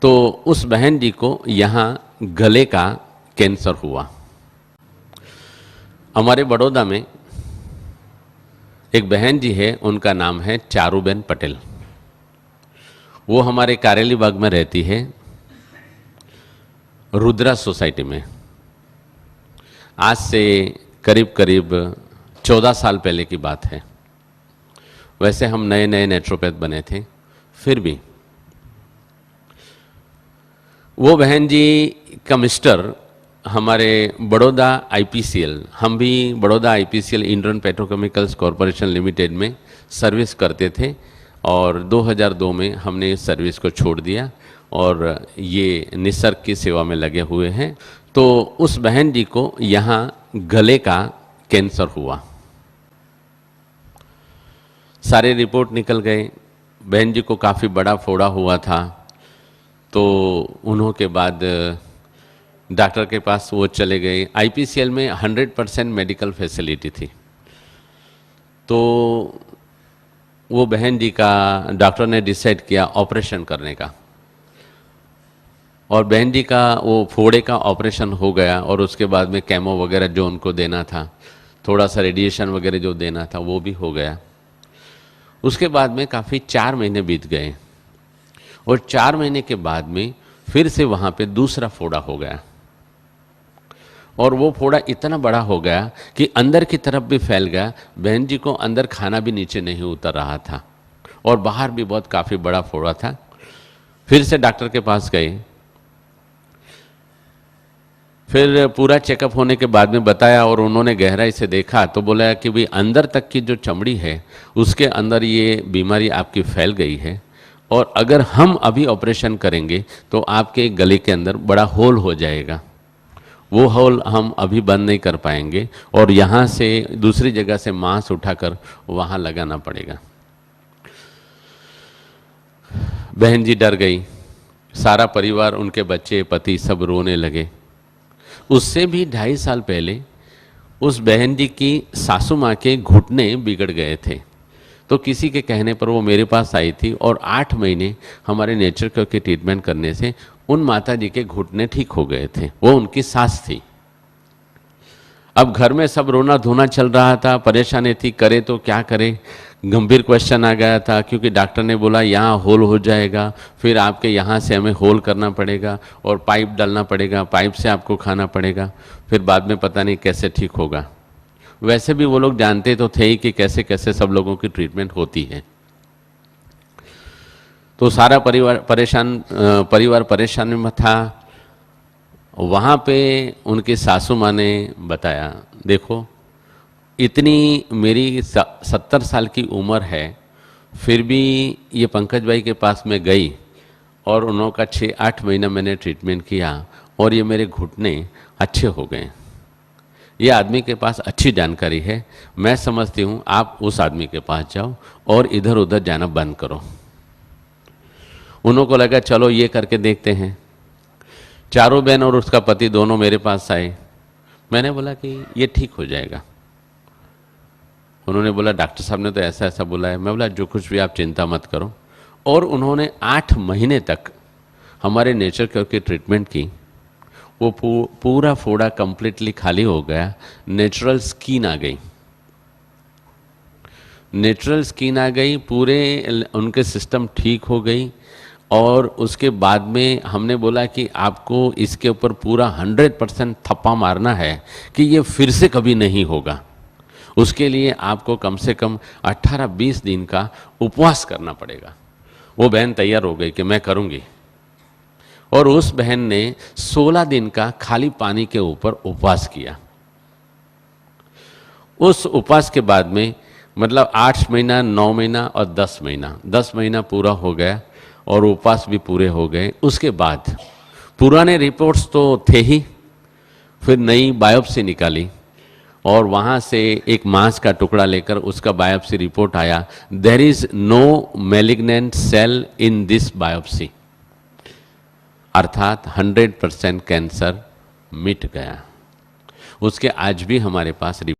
तो उस बहन जी को यहाँ गले का कैंसर हुआ। हमारे बड़ौदा में एक बहन जी है, उनका नाम है चारूबेन पटेल। वो हमारे कारेली बाग में रहती है, रुद्रा सोसाइटी में। आज से करीब करीब 14 साल पहले की बात है। वैसे हम नए नए नेचुरोपैथ बने थे, फिर भी वो बहन जी का मिस्टर हमारे बड़ौदा आईपीसीएल, हम भी Baroda IPCL Indian petrochemicals corporation limited में सर्विस करते थे और 2002 में हमने इस सर्विस को छोड़ दिया और ये निसर्ग की सेवा में लगे हुए हैं। तो उस बहन जी को यहाँ गले का कैंसर हुआ। सारे रिपोर्ट निकल गए, बहन जी को काफ़ी बड़ा फोड़ा हुआ था। तो उन्हों के बाद डॉक्टर के पास वो चले गए। आईपीसीएल में 100% मेडिकल फैसिलिटी थी। तो वो बहन जी का डॉक्टर ने डिसाइड किया ऑपरेशन करने का, और बहन जी का वो फोड़े का ऑपरेशन हो गया और उसके बाद में केमो वगैरह जो उनको देना था, थोड़ा सा रेडिएशन वगैरह जो देना था वो भी हो गया। उसके बाद में काफ़ी 4 महीने बीत गए और 4 महीने के बाद में फिर से वहाँ पे दूसरा फोड़ा हो गया और वो फोड़ा इतना बड़ा हो गया कि अंदर की तरफ भी फैल गया। बहन जी को अंदर खाना भी नीचे नहीं उतर रहा था और बाहर भी बहुत काफ़ी बड़ा फोड़ा था। फिर से डॉक्टर के पास गए, फिर पूरा चेकअप होने के बाद में बताया और उन्होंने गहराई से देखा तो बोला कि भाई अंदर तक की जो चमड़ी है उसके अंदर ये बीमारी आपकी फैल गई है और अगर हम अभी ऑपरेशन करेंगे तो आपके गले के अंदर बड़ा होल हो जाएगा। वो होल हम अभी बंद नहीं कर पाएंगे और यहाँ से दूसरी जगह से मांस उठाकर वहाँ लगाना पड़ेगा। बहन जी डर गई, सारा परिवार, उनके बच्चे, पति सब रोने लगे। उससे भी 2.5 साल पहले उस बहन जी की सासू माँ के घुटने बिगड़ गए थे। तो किसी के कहने पर वो मेरे पास आई थी और 8 महीने हमारे नेचर केयर के ट्रीटमेंट करने से उन माता जी के घुटने ठीक हो गए थे। वो उनकी सास थी। अब घर में सब रोना धोना चल रहा था, परेशानी थी, करे तो क्या करे। गंभीर क्वेश्चन आ गया था क्योंकि डॉक्टर ने बोला यहाँ होल हो जाएगा, फिर आपके यहाँ से हमें होल करना पड़ेगा और पाइप डालना पड़ेगा, पाइप से आपको खाना पड़ेगा, फिर बाद में पता नहीं कैसे ठीक होगा। वैसे भी वो लोग जानते तो थे ही कि कैसे कैसे सब लोगों की ट्रीटमेंट होती है। तो सारा परिवार परेशानी में था। वहाँ पे उनकी सासू माँ ने बताया, देखो इतनी मेरी 70 साल की उम्र है, फिर भी ये पंकज भाई के पास में गई और उन्होंने 6-8 महीना मैंने ट्रीटमेंट किया और ये मेरे घुटने अच्छे हो गए। ये आदमी के पास अच्छी जानकारी है, मैं समझती हूँ आप उस आदमी के पास जाओ और इधर उधर जाना बंद करो। उन्होंने को लगा चलो ये करके देखते हैं। चारूबेन और उसका पति दोनों मेरे पास आए। मैंने बोला कि ये ठीक हो जाएगा। उन्होंने बोला डॉक्टर साहब ने तो ऐसा ऐसा बोला है। मैं बोला जो कुछ भी आप चिंता मत करो। और उन्होंने 8 महीने तक हमारे नेचर केयर की ट्रीटमेंट की। वो पूरा फोड़ा कंप्लीटली खाली हो गया, नेचुरल स्किन आ गई। नेचुरल स्किन आ गई, पूरे उनके सिस्टम ठीक हो गई। और उसके बाद में हमने बोला कि आपको इसके ऊपर पूरा 100% थप्पा मारना है कि ये फिर से कभी नहीं होगा। उसके लिए आपको कम से कम 18-20 दिन का उपवास करना पड़ेगा। वो बहन तैयार हो गई कि मैं करूँगी और उस बहन ने 16 दिन का खाली पानी के ऊपर उपवास किया। उस उपवास के बाद में मतलब 8 महीना, 9 महीना और 10 महीना, 10 महीना पूरा हो गया और उपवास भी पूरे हो गए। उसके बाद पुराने रिपोर्ट्स तो थे ही, फिर नई बायोप्सी निकाली और वहाँ से एक मांस का टुकड़ा लेकर उसका बायोप्सी रिपोर्ट आया, there is no malignant cell in this biopsy, अर्थात 100% कैंसर मिट गया। उसके आज भी हमारे पास